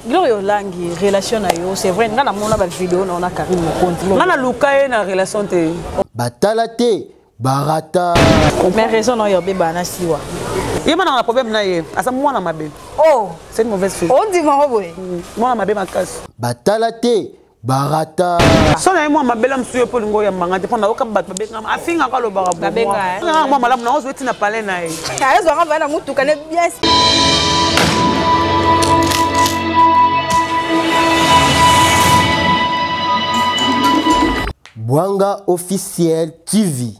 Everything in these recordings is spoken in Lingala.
Gloria Langi relation na yo c'est vrai ngana mona ba vidéo na ona Karim Mokonzi ngana luka na relation te batala te barata mais raison na yo beba na siwa yema na problème na ye asa mwana mabe oh c'est une mauvaise fille on dit maroboy mwana mabe makasi batala te barata sona ye mwana mabe la msuyo po lingo ya mangate pona oka bat babenga afinga ka lo bara bo nga mwana malamu na ozo etina pale na ye azo nga na mutu kana bien Bwanga Officiel TV,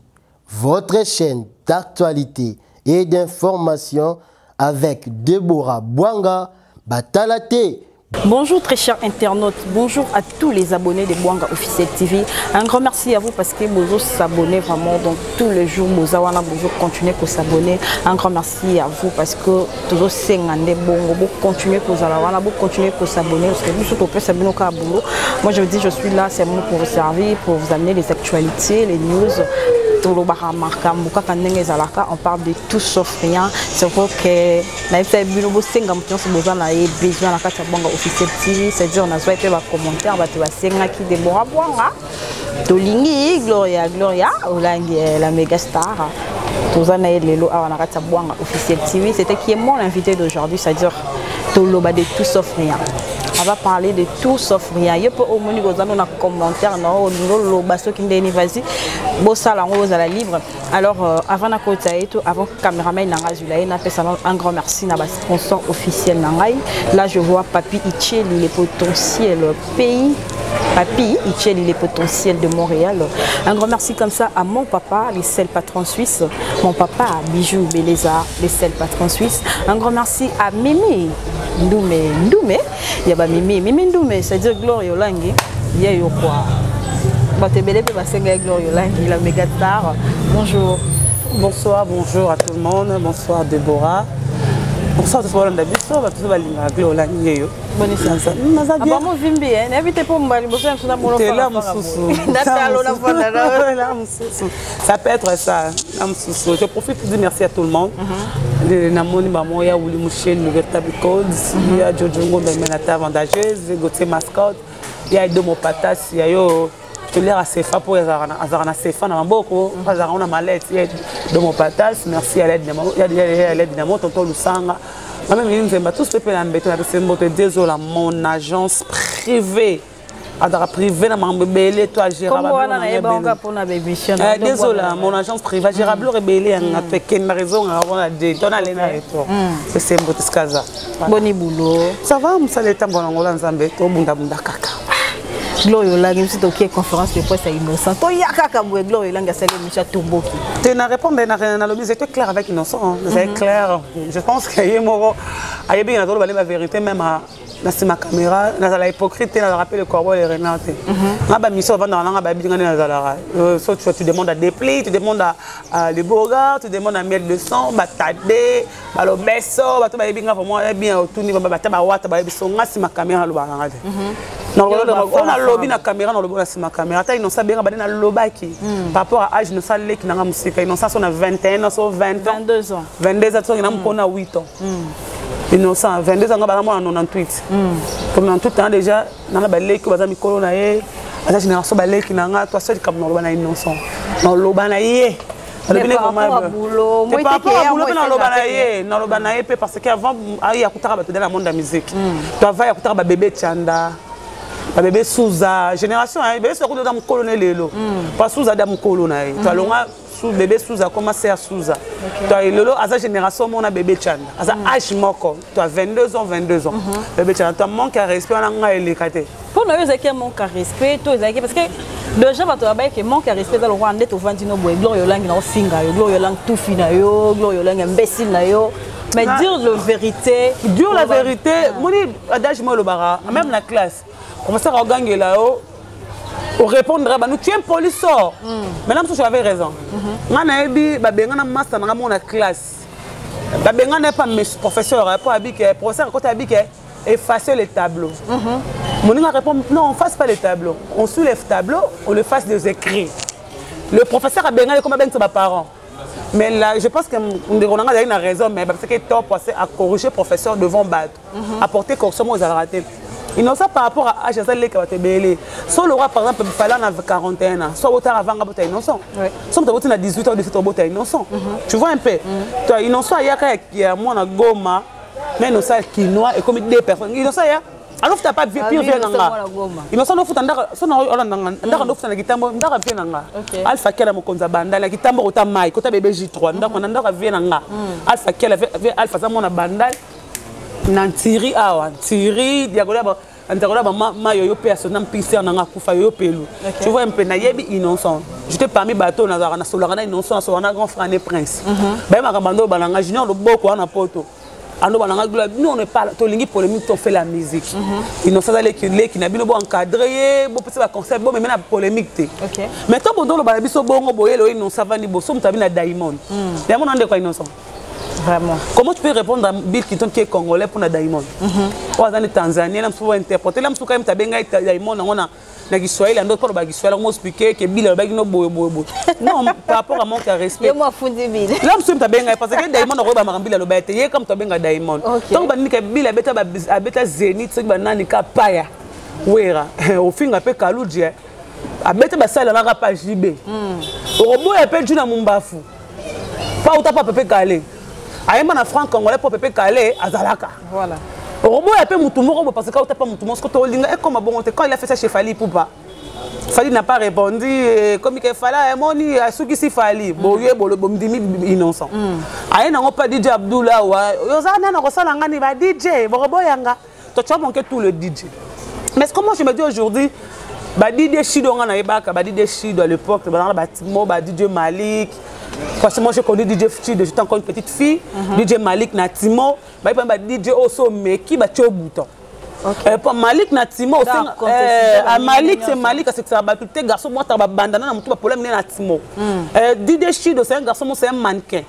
votre chaîne d'actualité et d'information avec Deborah Bwanga Batalate. Bonjour très chers internautes, bonjour à tous les abonnés de Bwanga Officiel TV. Un grand merci à vous parce que vous s'abonnez vraiment donc tous les jours, vous continuez à s'abonner. Un grand merci à vous parce que toujours vous continuez à s'abonner parce que nous sommes au plus abonnés au boulot. Moi je vous dis je suis là seulement pour vous servir, pour vous amener les actualités, les news. On parle de tout sauf rien. C'est vrai que c'est-à-dire on a fait des commentaires, Deborah Bwanga, Tolingi, Gloria, la méga star. Officiel TV, c'était qui est mon invité d'aujourd'hui, c'est-à-dire Toloba de tout sauf rien. On va parler de tout sauf rien. Il y a au moins un commentaire, vas-y, la livre. Alors, avant la côte, avant le caméraman, un grand merci à sponsor officiel. Là, je vois Papi Itchel, les potentiels pays. Papi Itchel, les potentiels de Montréal. Un grand merci comme ça à mon papa, les seuls patrons suisses. Mon papa, Bijou Belézard, les seuls patrons suisses. Un grand merci à Mimi Ndoumé. Il y a Mimi Ndoumé, c'est-à-dire Gloria Langi. Il y a quoi? Gloria Langi, la méga star. Bonjour. Bonsoir, bonjour à tout le monde. Bonsoir Deborah. Bonsoir tout le monde. Bonsoir à tout le monde. Gloria Langi. Bonne séance. Ça peut être ça. Je profite pour dire merci à tout le monde. Namoni Mamoya, Willy Mouchel, le véritable code. Il y a Jojo Ngondo, la avantageuse, Gauthier Mascotte. Il y a Domo Patas, il y a yo. Je l'air à Sefa pour Azarana Sefa, na beaucoup. Azarana Malet, il y a Domo Patas. Merci à l'aide de Tonton Lusanga. Même tous les pays désolé, mon agence privée. Privé, toi, désolé, mon agence privée, j'ai rebellé en raison, c'est bon boulot. Ça va, ça l'est en bon Zambé, au Bunda Kaka. Gloria Langi, c'est OK conférence de presse à Innocent. Toi Yakaka Gloria Langi c'est le Michel Tomboki. Tu n'as répondu à la mise, c'était clair avec Innocent, c'est clair. Je pense qu'il y a moro, il y a bien la vérité même à la caméra, dans la hypocrite, dans le rappel de Corbeau et Renate. Tu demandes à Dépli, tu demandes à Les Bourgards, tu demandes à Miel de Sang, Batadé, Balobesso, bien au tout niveau, Batabawata, ma caméra. On a lobby na caméra dans le bon ma caméra. Ta innocent bien ba na lobaki. Par rapport à âge innocent leki na musika innocent on a 21 ans, 22 ans. 22 ans on a 8 ans. Innocent 22 ans ba na 98. Comme 98 ans déjà na ba leki ba za mikolo na ye. Ata génération ba leki na nga toi seul comme na innocent. Na loba na ye. Parce qu'avant, il y a dans le monde de la musique. Tu as un bébé Tchanda, un bébé Souza, génération, un bébé Souza dans mon colonel. Pas Souza dans mon colonel. Tu as un bébé Souza, comment c'est Souza. Tu as Lolo, à sa génération, mon bébé Tchanda. À sa âge moko, tu as 22 ans. Bébé Tchanda, tu as manque à respect, on a les catés. Pour nous, il y a un manque à respect, parce que déjà, il manque à respect dans le Rwanda, tu vas dire que Gloria Langi est finga, Gloria Langi tout fina, Gloria Langi imbécile. Mais dire la vérité. Dire la vérité, moi, adage moi le bara, même la classe. Comment ça, on gagne là-haut? On répondra, nous tuons police. Maintenant, tu avais raison. Moi, je suis master dans la classe. Je ne pas mes professeurs, professeur quand tu effacer les tableaux. Mon répond non, on ne fasse pas les tableaux. On soulève les tableaux, on le fasse des écrits. Le professeur a bien comme mes parents. Mais là, je pense que on a une raison, mais parce que top passé à corriger professeur devant battre, apporter correction aux ratés. Innocent par rapport à Jazal Leka Batebele. Soit le roi, par exemple, il fallait en 41 ans, soit autant avant Gabota innocent. Soit tu as 18 ans, 17 ans, Gabota innocent. Tu vois un peu. Toi, innocent, il y a moi, Goma, mais innocent, quinoa, et comme des personnes. Innocent, il y a. Alors, tu n'as pas vu pire vieux nanga. Innocent, on fout un dara, son on fout un guitambo, un dara vieux nanga. Alpha Kela Mokonza Banda, la guitambo au tamai, côté bébé J3, un dara vieux nanga. Alpha Kela, Alpha Zamona Bandal. Nan tiri awa tiri diagola ba antagola ba ma yo personnel pisser na kufa yo pelu tu vois un peu na yebi innocent j'étais parmi bateau na na solana innocent so na grand frère né prince ba ma kamando balanga junior lo boko na poto ando balanga gloire nous on ne parle to lingi polémique to fait la musique innocent les qui na bino bo encadrer bo petit ba concept bo mais na polémique té mais to bondo lo ba biso bongo boyelo innocent vani bo so mutabi na diamond diamond ande quoi innocent. Vraiment. Comment tu peux répondre à Bill Clinton qui est congolais pour la Diamond? Ou à la Tanzanie, là, on interpréter. Là, on quand même tabenga Diamond, on a Kiswahili, on a pas de Kiswahili, on expliquer que Bill est no boy. Non, par rapport à mon respect. Yo moi fundi Bill. Là, on tabenga parce que Diamond on va marambila le bête. Il est comme tabenga Diamond. Donc, on dit que Bill a beta Zénith, c'est que banani ka paya. Wera, au fin après Kalouji, a beta basala na rapa JB. Au robot appelle Juna Mumbafu. Pas au tapa Pepe Calé. Aïe, na franc congolais pour Pepe Calé à Zalaka. Voilà. Au robot a appelé Moutoumoro parce que quand tu pas Moutoumoro, quand il a fait ça chez Fali Poupa. Fali n'a pas répondu, comme il fallait, moni a souki si Fali, boye bolo bomdimi innocent. Aïe, n'a pas DJ Abdoula ou Yozana n'a pas ngani ba DJ, robot yanga. Tu as manqué tout le DJ. Mais comment je me dis aujourd'hui, ba DJ Shido ngana ebaka, ba DJ Shido à l'époque, ba bâtiment, ba DJ Malik. Parce que moi je connais DJ Shido, j'étais encore une petite fille, DJ Malik Natimo, ba DJ Oso Meki ba tio bouton. Pour Malik Natimo, Malik c'est Malik, c'est que ça va tout garçon moi tu as bandana na mutu ba problème Natimo. DJ Shido c'est un garçon, c'est un mannequin.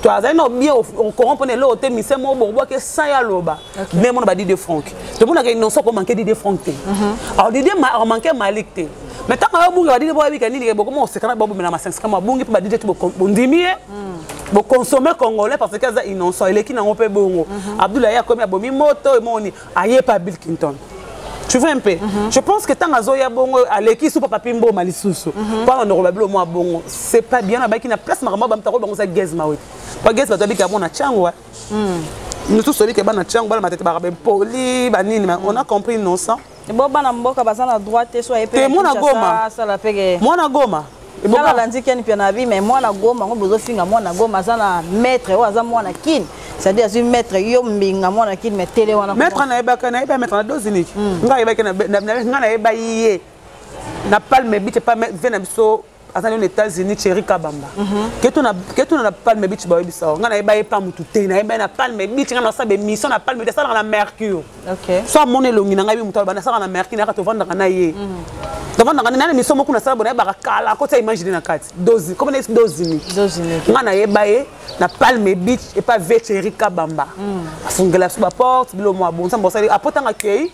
Tu as un bien on corrompt le hôtel mais c'est moi bobo que ça ya loba. Mais mon ba DJ Franck. Tout le monde a non ça pour manquer DJ Franck. Alors DJ manquer Malik té. Mais tant que vous avez dit que vous comment c'est quand même na 500 kama bungi pour DJ tu bondimie bo consommer congolais parce que ça innocent il est qui n'ont pas bongo Abdoulaye a comme abomi moto et moni aye pas Bill Clinton tu vois un peu je pense que tant azoya bongo aleki sous papa pimbo malisusu pas on robablo moi bongo c'est pas bien là qui na place marama ba mtako bongo ça gaz mawe pas gaz ba bika bona chango nous tous celui qui ba na chango ba matete ba ba poli ba nini on a compris innocent. Bon, na mboka bazana à droite soit épée. Moi na Goma. Ça la pege. Moi na Goma. Et bon la landique ni piana vie mais moi na Goma on besoin finga moi na Goma zana maître ou za moi na kin. C'est-à-dire un maître yo mbinga moi na kin mais télé wana. Maître na ebaka na eba maître na dozini. Nga ebaka na eba yé. Na palme biche pas vena biso azana aux États-Unis chéri kabamba. Que tu na palme biche ba ebisa. Nga na eba pas mutu te na eba na palme biche nga na sa be mission na palme de ça na Mercure. OK. Soit mon elongi na ngabi mutu ba na sa na Mercure na ka to vendre na ye. Devant dans la mission beaucoup na sala bona barakala ko ta imaginer na kati dozi comme les dozini ngana yebaye na palme beach et pas veteri kabamba afungela sur la porte bilo moi bon ça bon ça apota ngakei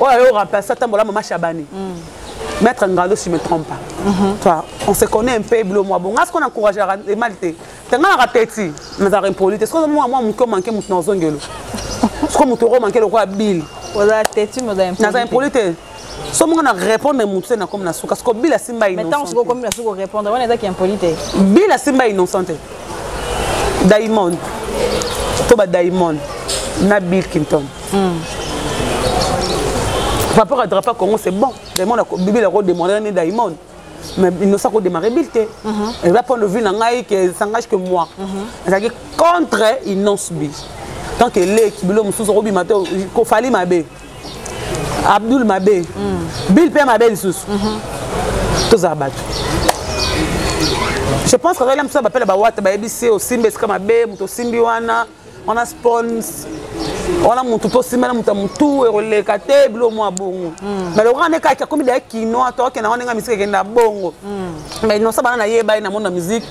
o ayo remplacer tambola mama Chabani maître Ngalo si je me trompe pas toi on se connaît un peu bilo moi bon est-ce qu'on encourage les maltais tanga na teti mais ça impolite est-ce que moi mon ko manquer mut na zongelo est-ce que mutoro manquer le quoi bill wala teti mo da impolite so mon a répondre mutu na comme na suka parce que Bill Simba innocent. Mais tant que comme la suka répondre, on est qui impolite. Bill Simba innocent. Diamond. Toba Diamond. Na Bill Clinton. Par rapport à drapeau Congo c'est bon. Diamond a Bill a redemandé ni Diamond. Mais innocent ko démarrer Bill té. Et là point de vue na ngai que s'engage que moi. C'est-à-dire contre innocent Bill. Tant que les qui bilo mususu robi mato ko fali mabe. Abdul Mabé, Bill Père Mabé, tous abattus. Je pense que ça s'appelle Bawat, ABC, au Simba, Mabé, au Simbiwana, on a sponsor. wana mutu to simela mutu eroleka te bilo mwa bongo mais le grand eka comme il kino to ke na wana musique kenda bongo mais non ça bana na yeba na monde musique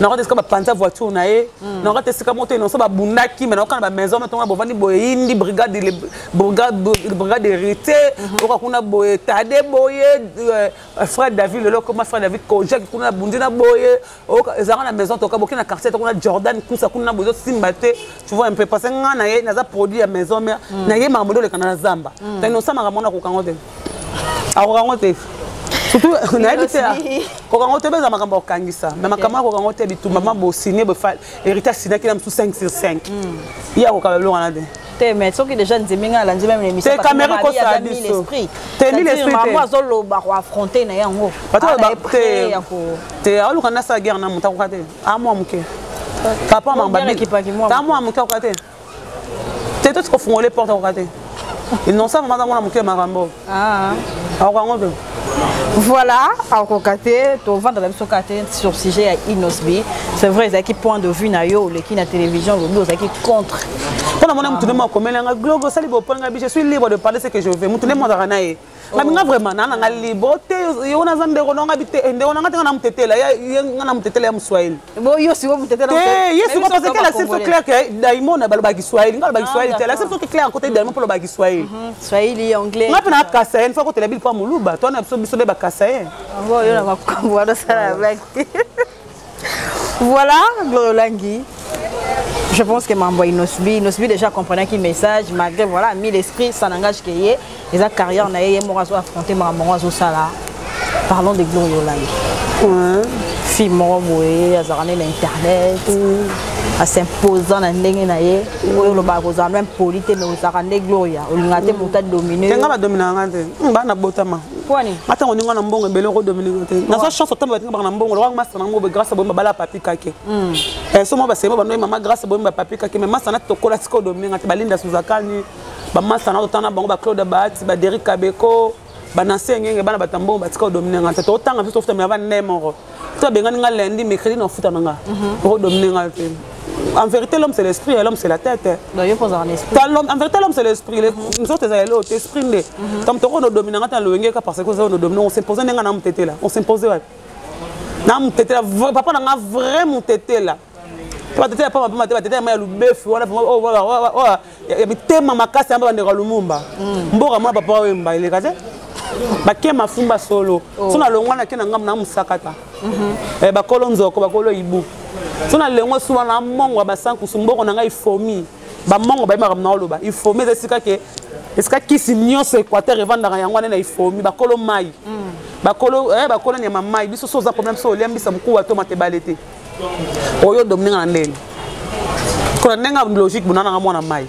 na ko ba panza voiture na ye na ko tesika moto non ça ba bundaki mais na ko na ba maison na to ba bovandi boye indi brigade hérité o ko na boye tade boye frère David le comme frère David koja ko na bundina boye o ezanga na maison to ka bokina quartier to ko na Jordan kusa kuna bozo simbate tu vois un peu parce que na ye na za produit à maison mais na ye mamodo le kana zamba ta no sama mona ko kangote a ko kangote surtout na habité ko kangote beza makamba okangisa mais makamba ko kangote bitu mama bo signer bo héritage signer ki na 5 sur 5 ya ko kabelo wana de te mais ce qui déjà nziminga la nzima même émission c'est caméra ko ça biso te ni l'esprit maman zolo ba ko affronter na yango te alu kana sa guerre na muta ko kate a moi muke papa mamba ta moi muke ko kate te to ko fongole porte ko kate ils n'ont ça maman na muke marambo voilà, au côté, tu vas dans la sur sujet à Inosbi. C'est vrai, c'est qui point de vue na yo, le qui na télévision, le c'est qui contre. Quand on a mon tournement comme un globe, ça libre je suis libre de parler ce que je veux. Mon tournement dans Ranae. Mais vraiment, on a liberté. On a zandé, on a habité, on a gâté, on a muté là, on a muté là, Moussouaïl. Bon, yo si vous muté là. Yes, c'est parce que l'acception claire que Daimon a balbagi Swahili, on a balbagi Swahili. L'acception claire à côté Daimon pour le bagi Swahili. Swahili anglais. On a pas cassé, une fois que tu l'as vu pas Moulouba, toi on a besoin de cassé. Voilà, Glorolangui. Je pense que Mamboy Inosbi déjà comprenait qui message, malgré voilà, mis l'esprit, ça n'engage qu'il y ait. Et sa carrière, on a eu un affronté Mamorazo Sala. Parlons de Glorolangui. Fille Moroboué, à l'internet, à s'imposant dans l'engagé, ou le bagozan, même polité, mais vous avez Gloria, ou l'ingate mouta dominé. Tu as dominé, on a botama. Attends, on est en bon et bel dominé. Dans sa chance, on a un bon, on a un grâce à bon bala papi kake. Et ce moment, c'est maman grâce à bon papi kake, mais massana tokola siko dominé, balinda Suzakani, massana otana bango ba Claude Bat, ba Derrick Kabeko, ba Nancy Ngenge, ba Batambo, ba siko dominé. C'est autant que sauf que mais ba nemoro. Toi, ben on a lundi, mercredi, on fout en anga. Pour dominer. En vérité, l'homme c'est l'esprit et l'homme c'est la tête. En vérité, l'homme c'est l'esprit. Nous autres, c'est l'autre esprit. Comme tu as dominé, parce que nous dominons, on s'impose dans un tété là. On s'impose. Dans tété là, papa n'a vraiment tété là. Papa tété pas papa tété tété mais le bœuf voilà voilà. Il y a tellement ma casse en bas de Lumumba. Mbora moi papa wemba il est casé. Baké mafumba solo. Sona longwana ke na ngam na musakata. Bakolo nzoko bakolo ibu. Sona lengwa suwa na mongo basanku sumboko na ngai fomi. Ba mongo ba ma loba. Il faut mais esika ke esika kisi nyonso Équateur evanda yango na ifomi bakolo mai. Bakolo bakolo nyama mai biso soza problème so liambisa mkuwa to matebalete. Oyo domninga na ndele. Kona nenga logique bunana nga mwana mai.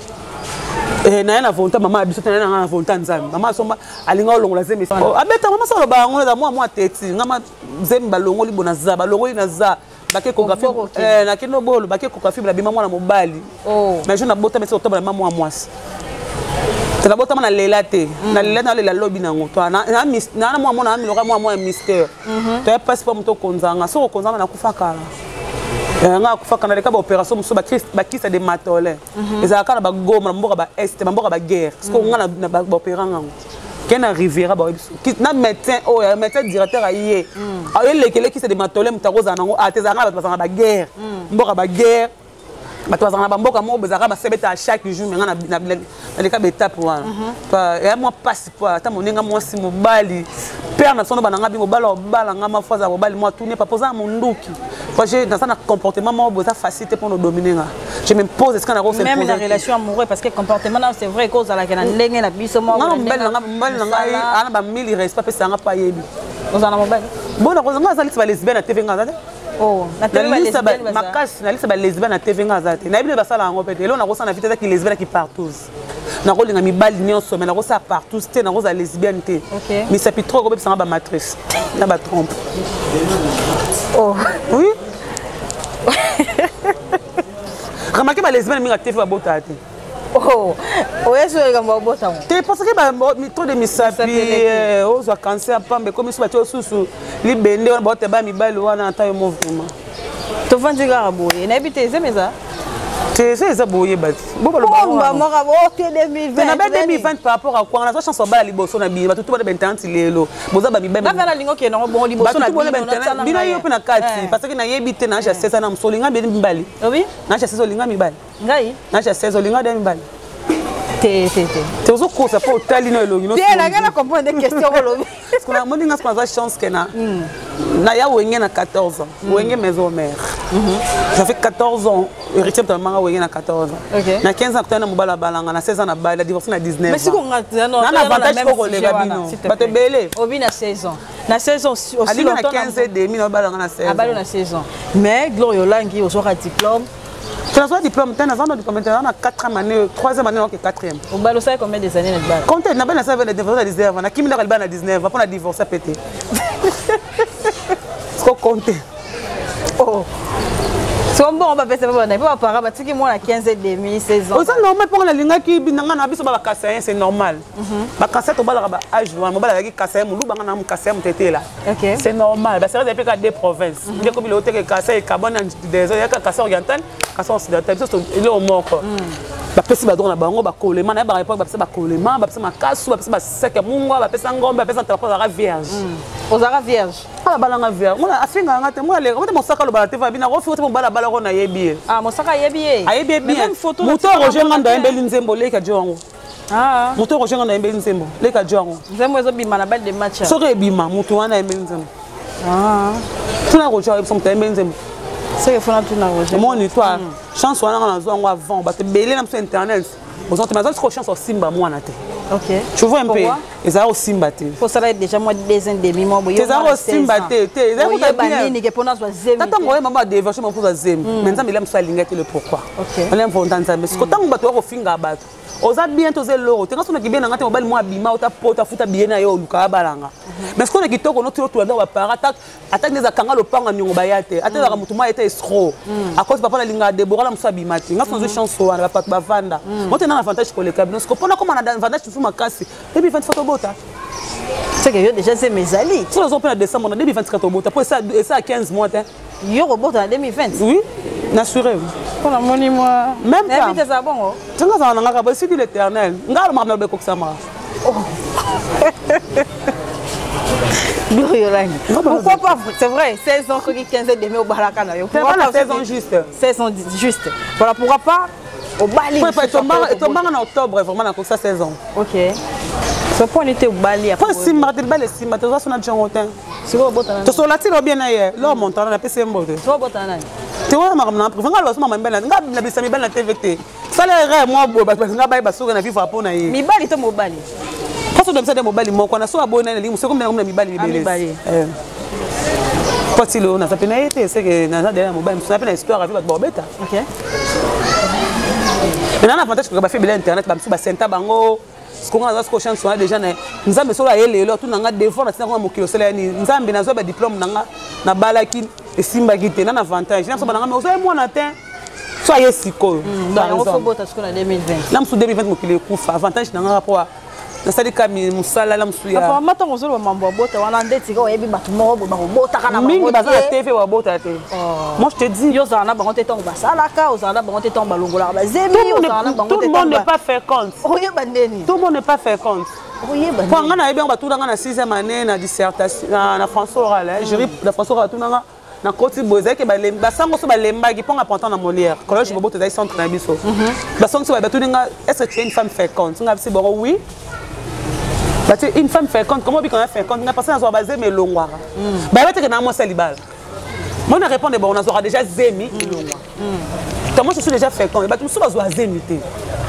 Na na volonté maman biso tena na volonté nzambe maman somba alinga olongola zembe abeta maman solo ba ngona za moi teti ngama zembe balongoli bona za balongoli na za bake kographie na kino bolo bake kographie la bima mwana mobali mais je na bota mais octobre maman moi mwasi tena bota na lela te na lela na lela lobi na ngoto na moi mona amilora moi mystère to ya passe pas moto konzanga so konzanga na kufakala nga kufaka na leka ba opération muso ba Christ ba kisa de matole ezaka na ba goma mboka ba est mboka ba guerre parce que nga na ba opéranga kena riviera ba na médecin médecin directeur aye lekele kisa de matole mutakoza nango atezanga ba ba guerre mboka ba guerre batwazana ba mboka mo bezaka ba sebeta chaque jour nga na leka betape wana pa ya moi passe pas ta moninga moi si mobali père na sono bananga bingo bala bala nga mafaza mobali moi tout n'est pas poser munduki. J'ai dans un comportement moi besoin facilité pour nous dominer. Je me pose ce qu'on a reçu même dans relation amoureuse parce que comportement c'est vrai cause à la lengue la biso moi non belle ana ba mili respect pe ça nga pas yebi on en a mobile bon na cause nga za lisa ba lesbienne na TV nga za oh na TV ba lesbienne makas na lisa ba lesbienne na TV nga za te na bile ba sala ngo pete lo na kosa na vitesse ki lesbienne qui partout na kolinga mibali nyonso mais na kosa partout te na kosa lesbienne te mais ça peut trop ko be ça ba matrice na ba trompe oh oui. Remarquez que les lesbiennes m'ont fait bota. Oh, est-ce que vous avez bota? C'est parce que trop de misapi, aux cancer, pambe comme si tu sous les bende on botte ba mi balo wana tayo mouvement. Tu vends du garabo, et n'habitez jamais ça. C'est ça boye bati. Oh maman, oh t'es 2020. Mais na 2020 par rapport à quoi on a chance ba liboso na bi ba tout ba bentant lelo. Boza ba bi ba. Na fela lingo ke no bon liboso na bi. Bino yo pe na kati parce que na yebite na ja 16 na msolinga bi mbali. Oui. Na ja 16 olinga mibali. Ngai. Na ja 16 olinga de mibali. Te ozo kosa po tali no elongi no. Te na ngana comprendre des questions olobi. Parce qu'on a moninga ce qu'on a chance que na ya wenge na 14 ans. Wenge maison mère. Ça fait 14 ans. Héritier de manga wenge na 14 ans. Na 15 ans que na mobala balanga na 16 ans na ba la divorcé na 19 ans. Mais si qu'on a non na avantage ko kolega bino. Ba te belé. Obi na 16 ans. Na 16 ans aussi longtemps. Na 15 et demi na balanga na 16 ans. Abalo na 16 ans. Mais Gloriolangi au soir diplôme. Tu as un diplôme, tu as un diplôme, tu as 4e année, 3e année, 4e. Au bal, ça combien des années de bal? Quand tu as un divorce à 19 ans, qui m'a dit à 19 ans, on a divorcé à péter. C'est quoi compter? Oh. C'est bon, on va faire ça, on va pas parler, parce que moi, à 15 et demi, 16 ans. C'est normal pour la ligne qui c'est normal. Parce que tu as âge, c'est normal. C'est vrai que des provinces. Il y a comme l'hôtel qui est cassé, des cassés orientales, cassés occidentales, il est au mort. Bapesi badona bango bakolema na ba répondre bapesi bakolema bapesi makasu bapesi baseke mungo bapesi ngombe bapesi entreprise à vierge. Ozara vierge. Ah balanga vierge. Moi afinga ngate moi le moi mosaka lo bala te va bina rofi mo bala bala ko na yebi. Ah mosaka yebi. Ayebi bien. Moto Roger nganda embeli nzembo leka jongo. Ah. Moto Roger nganda embeli nzembo leka jongo. Nzembo ezo bima na balle de match. Soki ebima moto wana embeli nzembo. Ah. Tuna Roger ebso moto embeli nzembo. C'est que faut tout na Roger. Mon histoire. Chance wana na zo ngo avant ba te belé na sur internet. Aux autres mais ko chance au simba moi na te. OK. Tu vois un peu. Et ça au simba te. Faut ça déjà moi 2 ans demi moi boyo. Ça au simba te. Ça ko ta bien. Ni ke pona zo zemi. Tata ngoye mama déversion mo pour zemi. Mais nzambe il aime ça linga te le pourquoi. OK. On aime fondant nzambe. Ce que tant bato ko finga bato. Oza bien to zelo. Tenga sona ki bien ngate mobali mo abima ota pota futa bien na yo luka balanga. Mais ce qu'on est kitoko no to ndo ba para attaque des akanga lo panga nyongo bayate. Atela mutu ma était escroc. À cause papa na linga Deborah la musa bimati. Nga sans chance wana ba pa vanda. Moi tena avantage ko le cabinet. Ce que pona comme on a avantage tu fais ma casse. Et puis 20 photo bota. C'est que yo déjà c'est mes alliés. Si nous on peut en décembre on a 2024 bota. Pour ça à 15 mois hein. Yo robot en 2020. Oui. N'assurez. Pour la monnaie moi. Même pas. Mais ça bon. Tu nga ça nga ba c'est l'éternel. Nga ma na be ko sama. Pourquoi pas? C'est vrai, 16 ans, 15 ans de mai au Barakana. C'est pas 16 ans juste. 16 ans juste. Voilà, pourquoi pas au Bali? Tu tombes en octobre, vraiment, dans ça 16 ans. Ok. Ce point était au Bali. Pas si mardi, le bal si mardi, tu vas sur notre jongotin. C'est quoi, Botana? Tu es là, tu es bien ailleurs. Là, on monte, on a PC mode. C'est quoi, Botana? Tu vois, ma maman, tu vas voir ma belle, tu vas bien la TVT. Ça les rêves, moi, parce que tu vas sur la vie pour apprendre. Mi Bali, tu es au Bali. Quand on a mobile, on a soit abonné, c'est comme on a mis Bali. Pas si l'on a sa pénalité, c'est que dans un mobile, on a une histoire avec votre bobette. Ok. Mais on a l'avantage que on a fait internet, on a fait bango. Ce qu'on a ce chance on a déjà nous avons sur elle là tout nanga des fois na mo kilo sala ni nzambe na zo ba diplôme nanga na balaki e simba gite na avantage na so ba nanga mais so moi na tin so aye siko on faut bota ce qu'on a 2020 na msu 2020 mo kilo kufa avantage nanga rapport na sali kami musala la msu ya papa mata ngo zo mambo bota wana ndeti ko yebi batu mo bo bota kana ba mingi baza TV wa bota te moi je te dis yo za na bango te tongo basalaka o za na bango te tongo balongola ba zemi o za na bango te tout le monde n'est pas fait compte oye bandeni tout le monde n'est pas fait compte oye bandeni quand on a bien ba tout dans na 6e année na dissertation na français oral jury la français oral tout nanga na koti boza ke ba sango so ba lemba ki ponga pontant na Molière collège bobo te centre na biso ba sango so ba tout ninga est-ce que tu es une femme féconde nga si bon oui. Bah, une femme féconde, comment on a féconde? On a passé dans un basé mais longuara. Bah, il y a un célibat. Moi, on répond bon, on a déjà zémi et longuara. Moi, je suis déjà féconde. Bah, tu me suis pas zémi.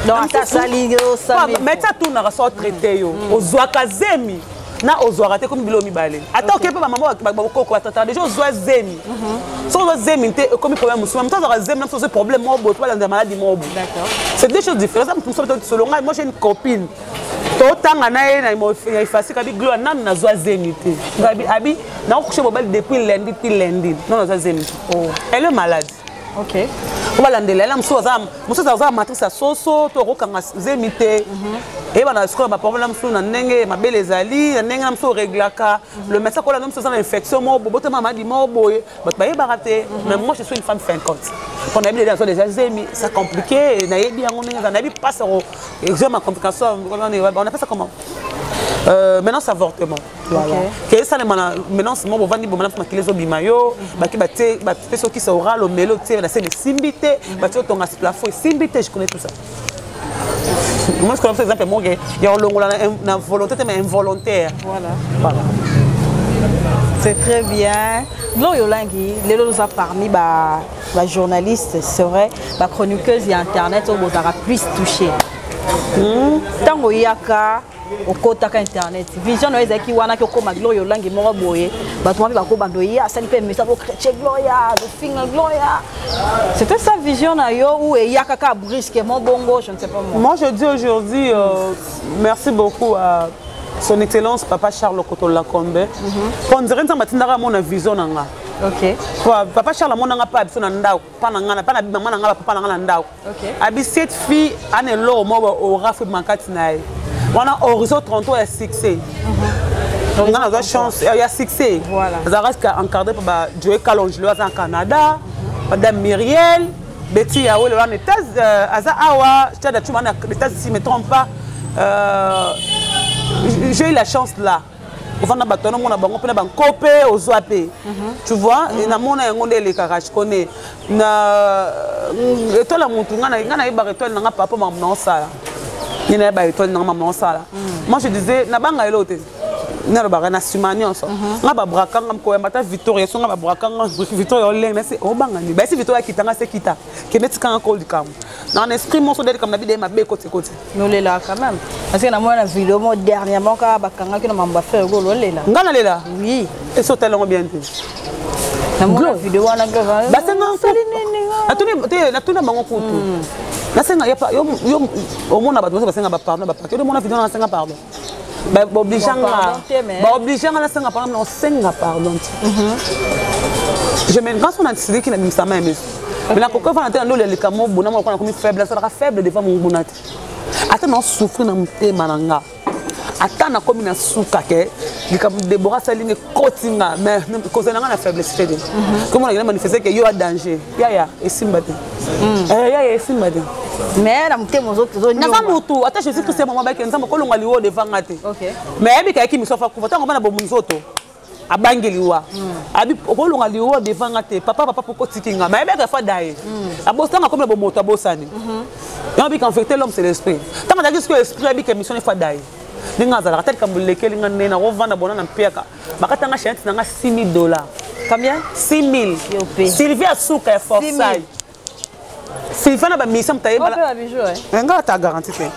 Donc, ça sali ça. Mais ça tout n'a pas traité yo. Ozoaka zémi. Na ozoaka te comme bilomi balé. Attends que maman va koko attends déjà ozoa zémi. So ozoa zémi te comme problème musulman. Toi ozoa zémi même c'est problème moi bo toi la maladie moi bo. D'accord. C'est deux choses différentes. Moi j'ai une copine. Totanga na ye na ifasi kabi gloire nan na zwa zenité ngabi abi na coucher mobile depuis lundi till lundi non na zwa zenité. Elle est malade. OK. Voilà, là, je matrice à soso, tu as zémité. Et voilà, ce qu'on a parlé, ma belle les alliés, le médecin qui a une infection, mais moi je suis une femme 50. On a déjà c'est compliqué, on a complication, on appelle ça comment? Maintenant c'est avortement. Voilà. Ça maintenant c'est moi vandi bon na kilezo bimayo baki bate ceux qui saura le mélo tu sais c'est simbité bati ton plafond simbité je connais tout ça. Moi je connais par exemple moi il y a une volonté mais involontaire. Voilà. C'est très bien. Gloria Olangi, les nous a parmi bah journalistes, c'est vrai, bah chroniqueuse et internet où vous aura plus touché. Tango yaka au côté internet vision no ezaki wana ki okoma Gloria Olangi moko boye bato mabi bako bandoya ça lipe message pour chrétien Gloria de finger Gloria. C'était sa vision na yo ou yaka ka brusquement bongo je ne sais pas moi. Moi je dis aujourd'hui merci beaucoup à son excellence papa Charles Kotola Kombe. On dirait que matindara mon vision nanga. OK. Papa Charles mon nanga pa biso na ndao pa na ngana pa na maman nanga papa nanga na ndao. OK. Abi cette fille ane lo mo au rafu mankati na ye. On a horizon 30 ans et succès. On a la chance, il y a succès. Voilà. Ça reste encadré par Joey Kalonji, le en Canada, Madame Myriel, Betty Yaoui, le en États, Aza Awa, je t'ai dit, si je ne me trompe pas, j'ai eu la chance là. On a battu, on a copé aux Zoapé. Tu vois, et na mona yango les karache connaît. Na toi la montou, on a eu barreton, on a papa maman ça. Moi je disais, Nabanga est l'autre. Na sumani ensemble. On a braqué, on a battu Victoria, on a braqué Victoria, on a bangani. Ben si Victoria qui t'a, c'est qui t'a. Qui met quand encore du cam. Dans l'esprit, mon soldat comme d'habitude, ma belle côté côté. Nous les là quand même. Parce que na moi la vidéo moi dernièrement quand bakanga qui na mamba faire go lo les là. Ngana les là. Oui. Et sur tellement bien. Na moi la vidéo wana go. Bah c'est non. Na tout na bango kutu. Na senga ya pa yo au monde ba ba senga ba pardon ba pa. Que mon vidéo na senga pardon. Ba obligeant na senga pardon, na senga pardon. Je me grâce on a décidé qu'il a mis sa main mais la coco va entendre le camo bona mo comme faible, ça sera faible devant mon bonate. Attends non souffrir na mté mananga. Attends na comme na souka ke likam Déborah Saline kotinga mais cause na na faiblesse fait. Comment on a manifesté que yo a danger. Ya et simbate. Ya et simbate. Mais na mté mozo zo na va mutu attends je sais que c'est maman ba kenza ko longa liwo devant ngate. OK. Mais abi ka ki misofa ku attends ngoma na bo munzoto. Abangeliwa abi okolonga liwo devant ngate papa poko tikinga mais ebe ka fa daye abostanga comme le moto abosani on bi infecter l'homme c'est l'esprit tant que ce que l'esprit abi que mission fa daye ninga za la tête comme le kelinga nena rovanda bona na piaka bakatanga chante nanga $6,000 combien 6,000 Sylvia Souka est forçai Sylvia na ba mission taye bala on peut bijou nga ta garantie fait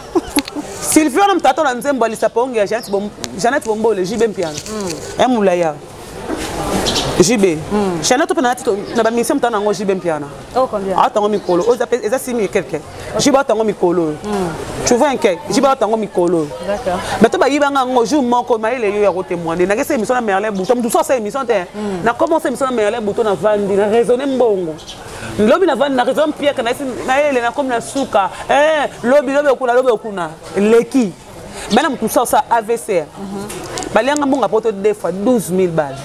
Sylvia na mtato na nzembo alisaponge ya Jeannette Bombo le JB mpiano emulaya JB Jeannette pe na tito na ba mission mtana ngo JB mpiano oh combien atango mikolo oza eza 6,000 quelque JB atango mikolo tu vois un quai JB atango mikolo d'accord mais to ba yibanga ngo jour moko maile yo ya ko témoigner na ngese émission na Merlin Bouton tout ça c'est émission te na commencer émission na Merlin Bouton na vandi na raisonner mbongo lobi na vandi na raison Pierre kana ele na comme na suka lobi okuna leki maintenant tout ça AVC balianga mbonga poto deux fois 12,000 balles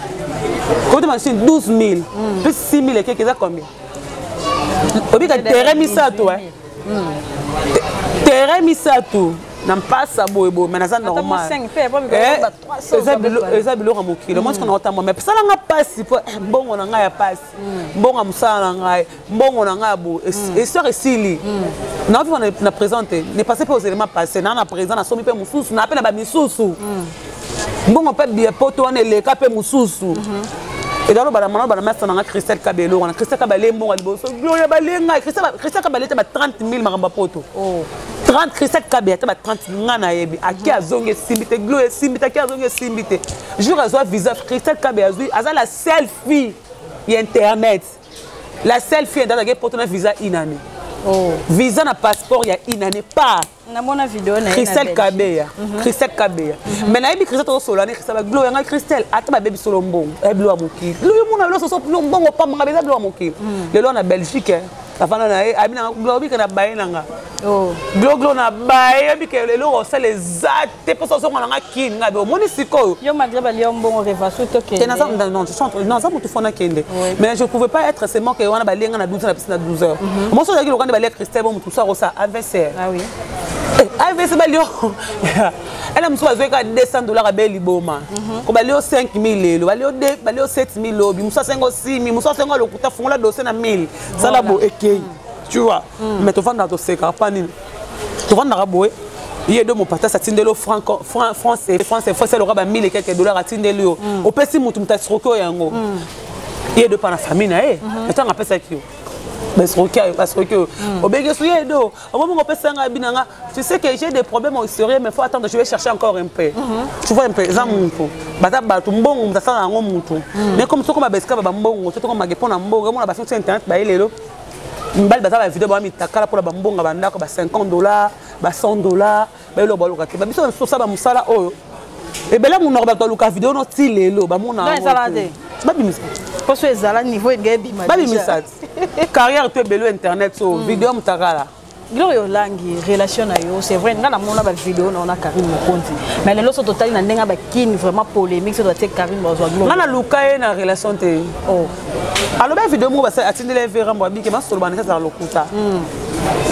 quand tu machine 12,000 plus 6,000 et quelques ça combien obi ka terrain misato terrain misato na mpasa boyebo mais na normal eza biloko mokilo moi qu'on entend mais ça nga passe mbongo na nga ya passe mbongo musala na nga mbongo na nga bo histoire esili na vivre na présenter ne passez pas aux éléments passés na présent na somi pe mususu na appelle ba misusu mbongo pe bien poto na le ka pe mususu et dans le bana bana massa na Christelle Kabelo na Christelle Kabale mbongo liboso gloria balenga Christelle Kabale te ba 30,000 maramba poto 30 Christelle Kabela te ba 30 ngana yebi aki azonge simbite gloria simbite aki azonge simbite jour azwa visa Christelle Kabela azui aza la seule fille internet la seule fille dans la poto na visa inane visa na passeport ya inane pas na mona vidéo na Christelle Kabela Christelle Kabela mais na yebi Christelle to solane Christelle gloria nga Christelle ata ba bebi solo mbongo eblo amuki lo mona lo so mbongo pa manga beza blo amuki lelo na Belgique afana na abina globi kana baye nanga oh glo na baye bike lelo ça les até pour ça on nga kin nga be moni siko yo malgré ba lion bon revasu to ke non ça pour tout fona kende mais je pouvais pas être seulement que wana ba lenga na 12 na piscine na 12 heures moi so yaki lokanda ba le Christelle bon tout ça ça AVC ah oui AVC ba lion elle me soit zoeka $200 à beli boma ko ba lion 5000 lelo ba lion 7000 lobi musa 6000 musa 50 lokuta fongola dossier na 1000 ça la bo ekei tu vois mais tu vas dans ton secteur pas ni tu vas dans raboé il y a deux mon pata ça tindelo français le raba 1000 et quelques dollars à tindelo au pesi mutu mtasroko yango il y a deux par la famille na mais tu on appelle ça qui mais parce que au bégué souye do au moment où on peut s'engager binanga tu sais que j'ai des problèmes au sérieux mais faut attendre je vais chercher encore un peu tu vois un peu ça mon po bata batu mbongo mtasala yango mutu mais comme soko mabeska ba mbongo to comme magepona mbongo mona ba sur internet ba ilelo mbali baza ba vidéo ba mitakala pour la bambonga bandako ba $50 ba $100 ba lo ba lokate ba biso so sa ba musala oyo e bela mu norba to luka vidéo no tilelo ba mona non salade ba bimisa parce que ezala niveau ngebi ma ba bimisa carrière to belo internet so vidéo mutakala Glorio langi relation na yo c'est vrai ngana mona ba vidéo na ona Karim Mokonzi mais le loso total na ndenga ba kin vraiment polémique ça doit être Karim bazwa Glorio ngana luka na relation te oh alors ba vidéo mo ba sa atindele vera mbo biki ma solo banaka za lokuta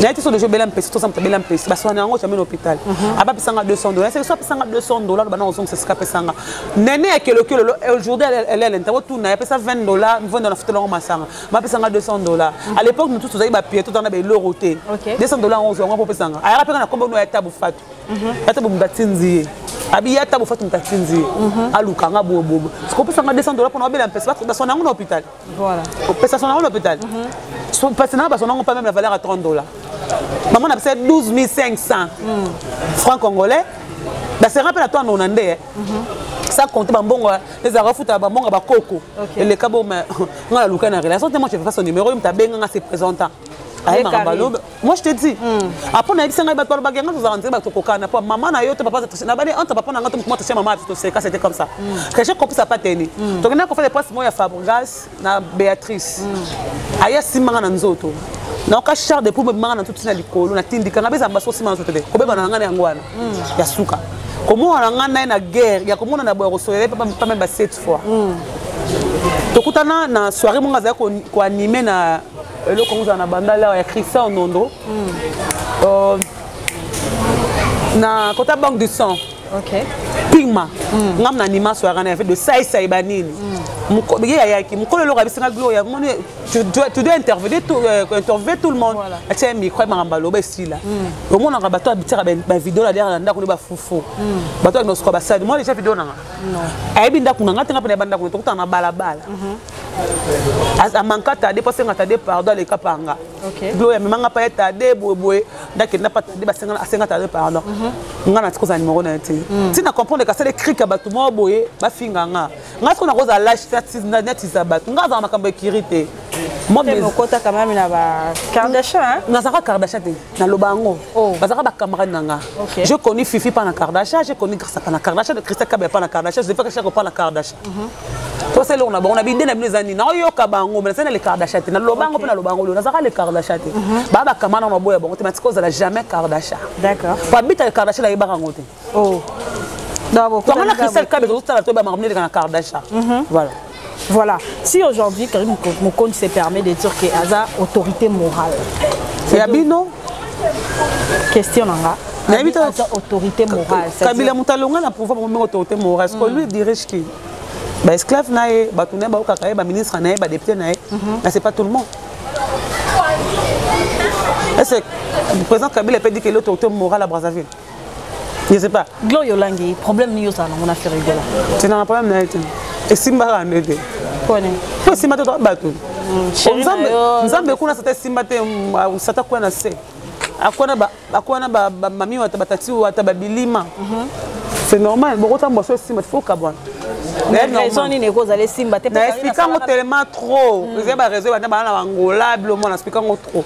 na été sur le jeu belam pesi to samta belam pesi ba soana ngo chamé l'hôpital aba pisanga $200 c'est ça pisanga $200 bana ozong c'est ska pesanga nene ya kelokelo aujourd'hui elle intervo tout na pesa $20 nous vendre na fitelo ngo masanga ma pisanga $200 à l'époque nous tous ozali ba pied tout dans ba loroté $200 on zonga po pesanga ayara peka na kombo no ya tabu fatu ya tabu mbatinzi abi ya tabu fatu mbatinzi aluka nga bobo ko pesanga $200 pour na belam pesi ba soana ngo na hôpital voilà ko pesa soana ngo na hôpital so pesana ba soana ngo pas même la valeur à $30 maman a fait 12 500 francs congolais. Bah c'est rappelé à toi non andé. Ça compte bambongo les arafuta bambongo ba koko. Et les kabo mais on a luka na relation moi je fais son numéro il m'a benga se présentant. Moi je te dis après on a dit ça nga ba to ba genga to rentrer ba to kokana pour maman na yo to papa na ba entre papa na ngato moi to maman to c'est c'était comme ça. Que j'ai compris ça pas tenir. Donc on a fait des postes moi ya Fabregas na Béatrice. Aya simanga na nzoto. Na ka char de pour me manga tout na likolo na tindika na beza mbaso sima nzoto de ko beba na ngana yangwana ya suka komo na ngana na guerre ya komona na boya ko soyele pas même 7 fois tokutana na soirée monga za ko animer na le kongo na bandala ya Christian Nondo na kota banque du sang OK pigma ngam na anima soirée na fait de sai banini mukolo lo kabisa Gloria tu dois intervenir tout le monde atia micro mangamba ba style au monde na bato abitira ba vidéo la derrière ndako ne ba fufu bato no sko ba side moi déjà vidéo na non ayebi ndako ngata ngapa banda ko to na balabala a mankata dépenser ngata de pardon les kapanga OK Gloria memanga pa eta de boye ndake na pata de ba 50 de pardon ngana tikoza numéro na ti na comprendre que c'est les cris ka bato mo boye ba finga nga ngata na koza lâche net isabat ngaza makambo ekirite moi mais kota quand même na ba Kardashian na saka Kardashian na lobango bazaka ba camarade nanga je connais Fifi pas na Kardashian je connais Grâce pas na Kardashian Christelle Kabé pas na Kardashian je fais que chaque pas na Kardashian to c'est là on a bidé na bizani na yo ka bango mais c'est na les Kardashian na lobango pe na lobango na saka les Kardashian ba ba kamana na boya bango thématique cause la jamais Kardashian d'accord pas bita les Kardashian la ba rangote oh d'abord comment la Christelle Kabé tout ça la to ba ramener na Kardashian voilà. Voilà. Si aujourd'hui Karim Mokonzi se permet de dire que Aza autorité morale. C'est Abino. Question nanga. Aza autorité morale. Kabila Moutalonga na pouvoir pour autorité morale. Parce que lui dirige qui? Ba esclave nae, ba tourner ba okaka ba ministre nae, ba député nae. Mais c'est pas tout le monde. Est-ce que le président Kabila peut dire qu'il est autorité morale à Brazzaville? Je sais pas. Glorio Langi, problème ni ça on a fait rigoler. C'est un problème nae. Et Simba a aidé. Connais. Faut Simba te battre. Nzambe kuna sata Simba te sata kwa na se. Akona ba mami wa batati wa tababilima. C'est normal. Beaucoup de gens Simba faut kabwana. Mais raison ni négo aller Simba te pas. Expliquant tellement trop. Vous avez raison ba na Angola blo mon expliquant trop.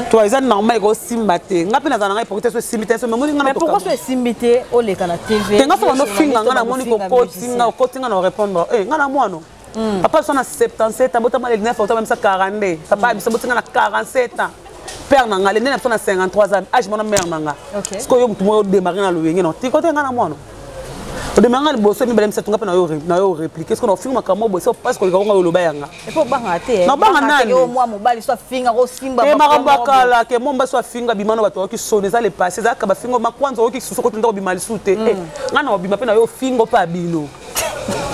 Toi ils normal go Simba te. Ngapi na zananga pour te Simba te mais pourquoi ce Simba te o le kana TV? Tenga so no finga ngana moni ko kotinga na répondre. Eh ngana mwana. Papa son à 77 ans, botama les 9 ans, même ça 42. Papa biso botinga na 47 ans. Père nanga, les nena sont à 53 ans. Âge mon mère nanga. Est-ce que yo mutumo démarrer na loyenge non? Ti côté ngana moi non. O démarrer le bosso mi belem ça tunga pe na yo répliquer. Est-ce que on filme kamo bosso parce que le ganga lo bayanga. Et pour banga te. Non banga nani. Yo moi mobali soit finga ro simba. Et maramba kala ke momba soit finga bimano bato ki sonner ça les passer ça ka ba finga ma kwanza o ki suso ko tunda bimali sute. Eh ngana obima pe na yo finga pa bino.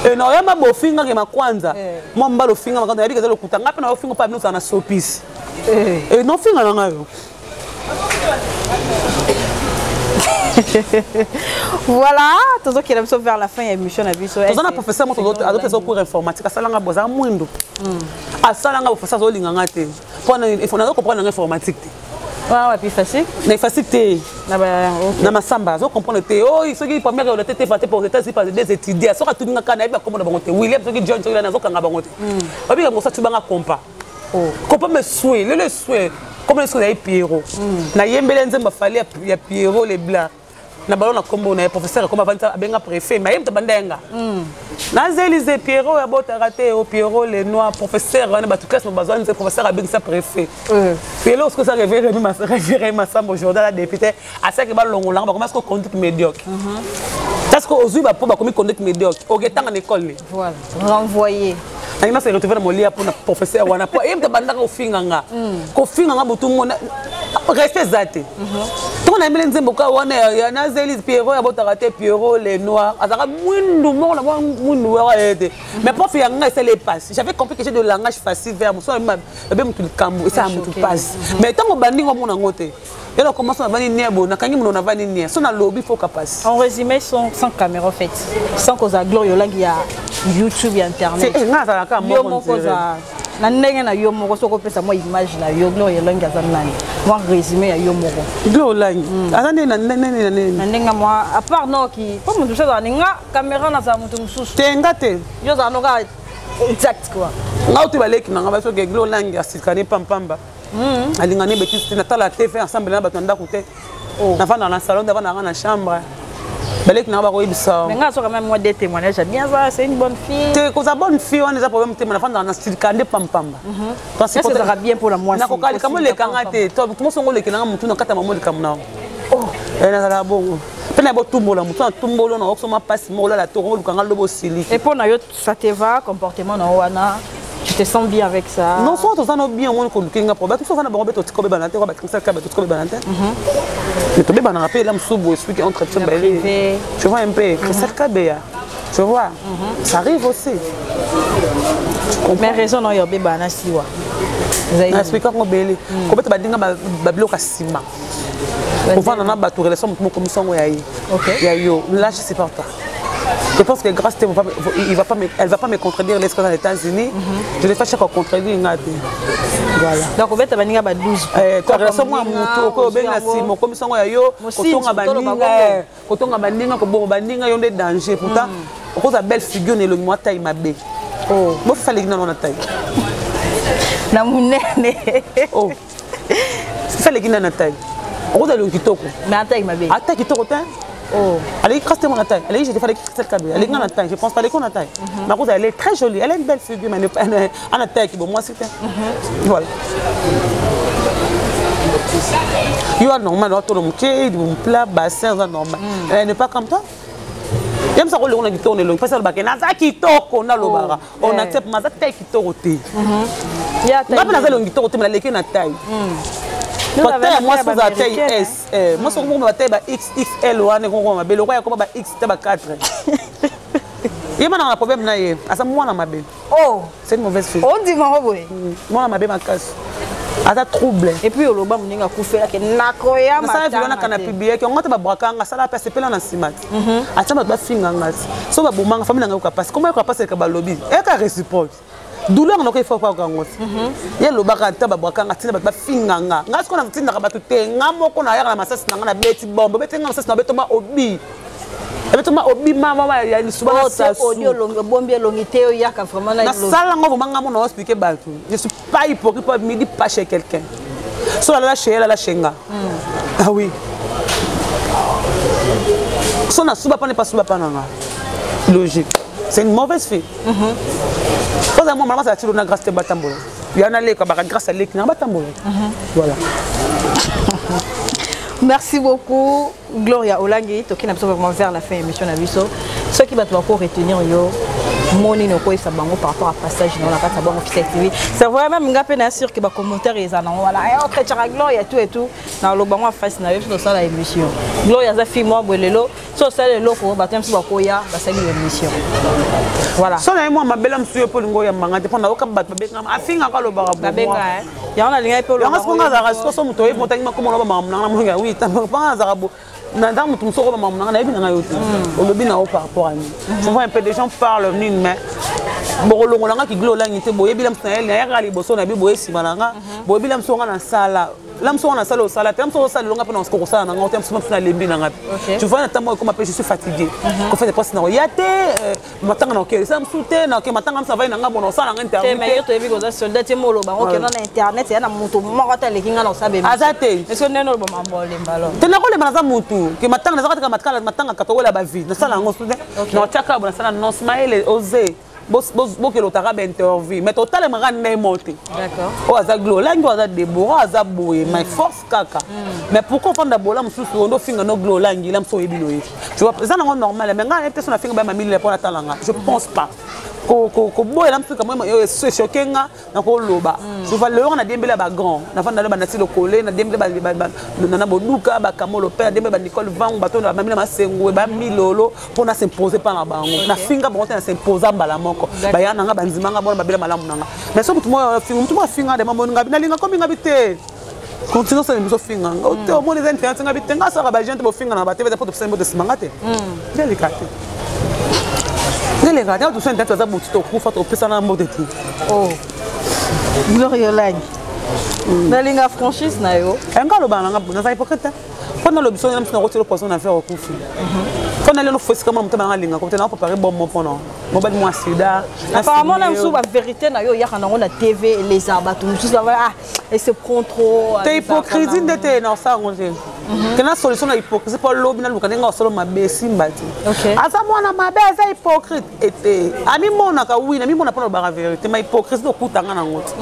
Et non yama bo finga ke ma kwanza. Momba lo finga makanda yadi ke lo kuta ngape na yo finga pa bino sana sopisi. Et non finga na ngayo. Voilà, tout ce qui est vers la fin de l'émission. Tout ça, professeur, moi, d'autres cours informatiques, ça l'a besoin moindre. À ça, là, professeur, ça l'a été. Il faut comprendre l'informatique. Ouais, puis facile. Mais facile, na masamba, zo comprendre théo, il faut que première on était fait pour des étudiants, ça tout ngaka na ba comme na bangote. William zo ki John zo na zo kanga bangote. Obi ngo ça tu banga compa. Compa me souhait, le souhait. Comme le souhait Pierrot. Na yembele nzemba fali ya Pierrot les blancs. Na balon na kombo na professeur comme avant benga préfet mais yem tabandenga na zelize Pierrot ya bota raté au Pierrot les noirs professeur na ba tout classe bazon c'est professeur abeng sa préfet Pierrot ce que ça révérer ma sambo aujourd'hui la député à ça que ba longola ba comment est-ce que conduite médiocre parce que aujourd'hui ba comme conduite médiocre au getan en école voilà renvoyer na se retrouver mon lia pour professeur wana po yem tabandanga au finganga ko finganga butu mona rester zate on a mis les emboka wana ya na zeli Pierrot ya bota raté Pierrot les noirs azaka mwindu mo na mwindu wa été mais prof ya nga c'est les passes j'avais compris que j'ai de langage facile vers moi so ba mutu kambo ça mutu passe mais tant que bandingo mona ngote et là commence à venir niabo na kangi mona vani nia so na lobby faut capacité en résumé sans caméra fait sans cause à gloire yolangi ya YouTube et internet c'est nga ça ka mo na ndenge na yo moko soko pesa moi image na yo gloire yolangi azanani moi résumé ya yo moko gloire yolangi azande na ndenge moi à part no ki comme mutu ça nga caméra na za mutu mususu tenga te yo za no ka exact quoi nga uti baleki na nga baso ke gloire yolangi asikane pampamba alingane betisi na tala TV ensemble na bato ndako te na vanda na salon na vanda na chambre balek na ba ko ibisa mais nga so quand même moi des témoignages bien ça c'est une bonne fille te ko za bonne fille on a problème te na vanda na style kande pampamba parce que ça sera bien pour la moi na ko kali kamo le kanga te to mo songo le kanga mutu na kata mamoli kamna oh na la bongo pena bo tumbola mutu na tumbolo na okso ma passe mo la to ko lukanga lobo sili et pour na yo ça te va comportement na wana tu te sens bien avec ça non soit tout ça non bien on ko lukinga problème tout ça na bongo beto tikobe banate ko ba kinsa ka beto tikobe banate mais to be bana rappel la msubu explique entre tu belle tu vois un peu que ça ka beya tu vois ça arrive aussi mais raison non yo be bana siwa na explique ko belle ko beto badinga ba bloka sima pour vendre na ba to relation mo commission ya yi ya yo là je sais pas toi. Je pense que grâce à elle va pas me contredire les dans les États-Unis. Je vais faire chaque contredire voilà. Donc on va te baninga ba 12. Toi relation moi muto ko benga si mo commission ya yo kotonga baninga ko bon baninga yo des dangers pourtant on cause belle figure ne le moi taille mabe. Oh, moi fallait que non na taille. Na munene. Oh. Fallait que na taille. On cause le kitoko. Mais taille mabe. Attaque kitoko ta. Oh, elle est crasse mon taille. Elle est j'ai fait cette cabine. Elle est grande taille. Je pense pas qu'on a taille. Ma cause elle est très jolie. Elle a une belle figure mais elle a taille qui bon moi c'était. Voilà. You are normal tout le monde qui du plat bassin normal. Elle n'est pas comme toi. J'aime ça on a dit on est long. Parce que le bac na za kitoko na lobara. On accepte ma za taille kitoko te. Ya taille. Pas na za long kitoko te mais elle est na taille. Moi, je suis taille S. Moi, je suis taille XXL. Je suis taille 4. Il y a un problème. Oh, c'est une mauvaise fille. On dit moi, moi, ma belle casse. Ça trouble. Et puis, au Loba, on a coupé la nakoya. Ça fait longtemps qu'on a publié qu'on a pas bracanga, ça la passe pas dans simat. Attends, ma fille ngangas. So ba bomanga famille nanga passe. Comment elle passe avec ba lobby? Elle ka réciproque. Douleur non il faut pas gangot. Ya loba ka ta ba bracanga tina ba finganga. Ngas ko na tina ka ba tuté ngamo ko na ya na masasi nanga na beti bombo. Beti ngama masasi na beto ma obi. Ebetoma obi mama ya lisubana sa audio longo bombi longité ya ka vraiment na sala ngo manga mo na expliquer bato. Je suis pas hypocrite pour me dire pas chez quelqu'un. So la chez elle la chenga. Ah oui. So na suba pas ne pas suba pas nanga. Logique. C'est une mauvaise fille. Quand moi, maman, ça a tiré une grâce de Batambolo. Il y en a les grâce à l'équipe, Batambolo. Voilà. Merci beaucoup, Gloria Olangi. Toki na vraiment vers la fin de l'émission. Ceux qui vont encore retenir yo, moni no quoi ça bango par rapport à passage dans la carte bango officiel TV. C'est vrai même ngapé na sûr que ba commentaire ils en voilà. Et autre tchara Gloria et tout dans le bango face na yo sur la émission. Gloria za fi moi bolelo, so ça le loko ba tem so ba koya ba sali émission. Voilà. So na moi ma belle monsieur pour ngoya manga te pona okamba ba benga afinga ka lo ba ba benga ya on a linga pe lo. Ya ngasonga za rasko so muto e montagne makoma lo ba mamna na oui ta pas za rabo. Dans mon tour, on a vu dans au lobby par rapport à nous. Souvent un peu des gens parlent mais bon on qui glow là il était boye bilam snel na yaka liboso na bi boye simalanga boye bilam songa na sala lam songa na sala au sala tem so sala longa pendant ce qu'on ça na ngotem so na lembi na ngapi tu vois notamment comme je suis fatigué qu'on fait des postes na yate matanga na ok ça me soute na ok matanga ça va na ngabo na sala nga internet mais yo to ebi goza soldat te molo ba ok na internet ya na mutu moko ta lekinga na sabe azate est-ce que neno bo mambole mbalo te na ko le banaza mutu ke matanga na zakata matanga katokola ba vie na sala ngo soute na chaka na sala non smile oser que l'autre a interview mais total me rend monté d'accord oh aza glo là ndo aza Deborah aza boye my force kaka mais pourquoi fanda bola mususu ndo finga no glo là ngila mso ebilo yi tu vois ça non normal mais nga personne finga ba mamili pour talanga je pense pas ko boye la msuka moi yo se choquenga na ko loba tu vois le on a dembele ba grand na fanda le ba na silo collé na dembele ba na boduka ba kamolo père dembele ba Nicole Vang bato na mamili masengo ba milolo pour na s'imposer par la bango na finga bon na s'imposer mbala baya nanga banzima nga bona babela malamu nanga mais so mutu mo finga de mambo ngabi nalinga komi ngabi te continue ça nous finga te au moins les internet ngabi te nga sara ba gente bo finga na ba tv pour te de simangate délicat tu sens peut-être ça mutu to kufa to pesa na mbo de tout oh Gloria Olangi nalinga franchise na yo nga lo bana nga na hypocrite pendant le besoin na rotire le poisson na faire kufi quand on a le faux comme on a linga comme on a préparé bon mon pendant mobile moi sida apparemment là sous la vérité na yo ya kana on a TV les abatu tout ça va et se prend trop t'es hypocrisie de non ça on dit que la solution à hypocrisie pour l'obi na luka nga solo mabe simbati asa mwana mabe asa hypocrite et ami mona ka oui na mi mona pas la vérité mais hypocrisie do kutanga na ngoti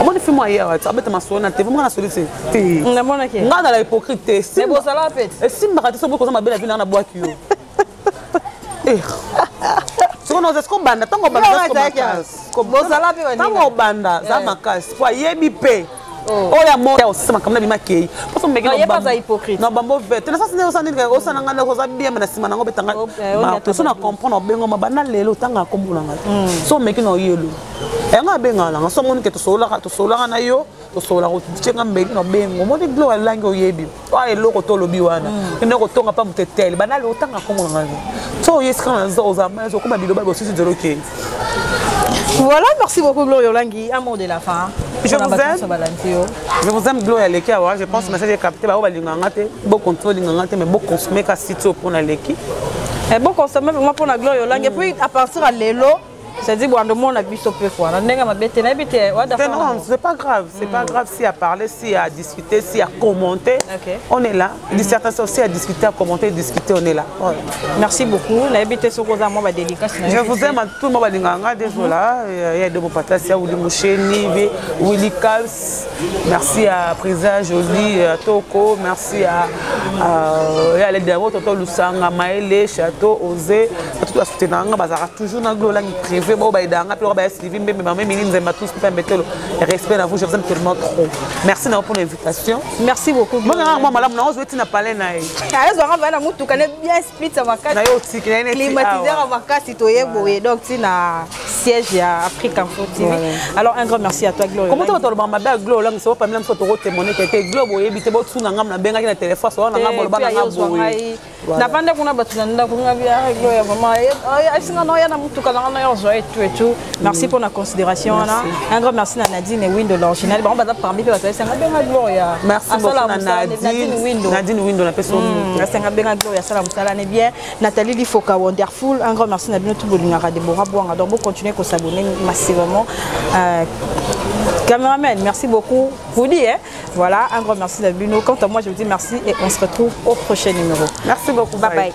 amoni fi moi hier tu abeta maso na TV mona solution na mona ke nga la hypocrite c'est beau ça la pète et simba ka so beaucoup mabe la vie na boîte yo eh so no zesko banda tango banda tango banda za makasi po yebi pe oya mo ya osema kamna bima kei poso meki no bamba hypocrite no bambo vete na sasa ne osana ndika osana ngana ko za bien na sima nango betanga ma to so na comprendre bengo mabana lelo tanga kombula ngata so meki no yelo enga benga la so moni ke to sola na yo to sola ko tchenga mbeki no bengo moni glo alangi oyebi wa eloko to lobi wana ene ko tonga pa mutetele bana le otanga kombula ngata so yeska na zo za ma zo ko biloba bo sisi zero ke. Voilà, merci beaucoup Gloria Olangi, un mot de la fin. Je vous aime Gloria Leki. Je pense que le message est capté. Bon contrôle, mais bon consommer qu'à site pour la Leki. Bon consommer pour la Gloria Olangi. Et puis à partir de l'élo, c'est-à-dire que on a vu ce peu quoi. Non, c'est pas grave. C'est pas grave s'il y a parlé, s'il y a discuté, s'il y a commenté. On est là. Dissertation aussi à discuter, à commenter, discuter, on est là. Merci beaucoup. Je vous aime à tout le monde. Désolé. Il y a de vos partages. Il y a Willy Moucheni, Willy Kals. Merci à Prisa, Jolie, à Toko. Merci à Ledero, Toto Lusanga, Maëlle, Château, Osé. Tout à soutenir. Toujours dans le privé. Respect à vous, je vous aime tellement trop. Merci pour l'invitation. Merci beaucoup. Siège à Afrique Info TV. Alors un grand merci à toi Gloria. Comment tu vas te Gloria c'est pas même ça te témoigner que Globo ebité bo tuna ngam na benga na téléphone so na ngam ba na ngabo. Na panda kuna batunda kuna bia Gloria vraiment asinga no ya na mutuka na yo zo et tout. Merci pour la considération là. Un grand merci à Nadine et Windo l'original. Bon ba parmi ba ça benga Gloria. Merci beaucoup Nadine Windo na personne. Ça benga Gloria ça la ne bien. Nathalie Lifoka wonderful. Un grand merci à Bino Tubolingara Deborah Bouanga. Donc continuer à s'abonner massivement. Caméraman, merci beaucoup. Vous dites, hein? Voilà, un grand merci d'Abino. Quant à moi, je vous dis merci et on se retrouve au prochain numéro. Merci beaucoup. Bye bye.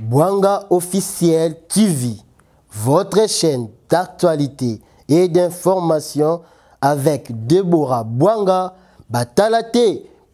Bwanga Officiel TV, votre chaîne d'actualité et d'information avec Deborah Bwanga, Batalate.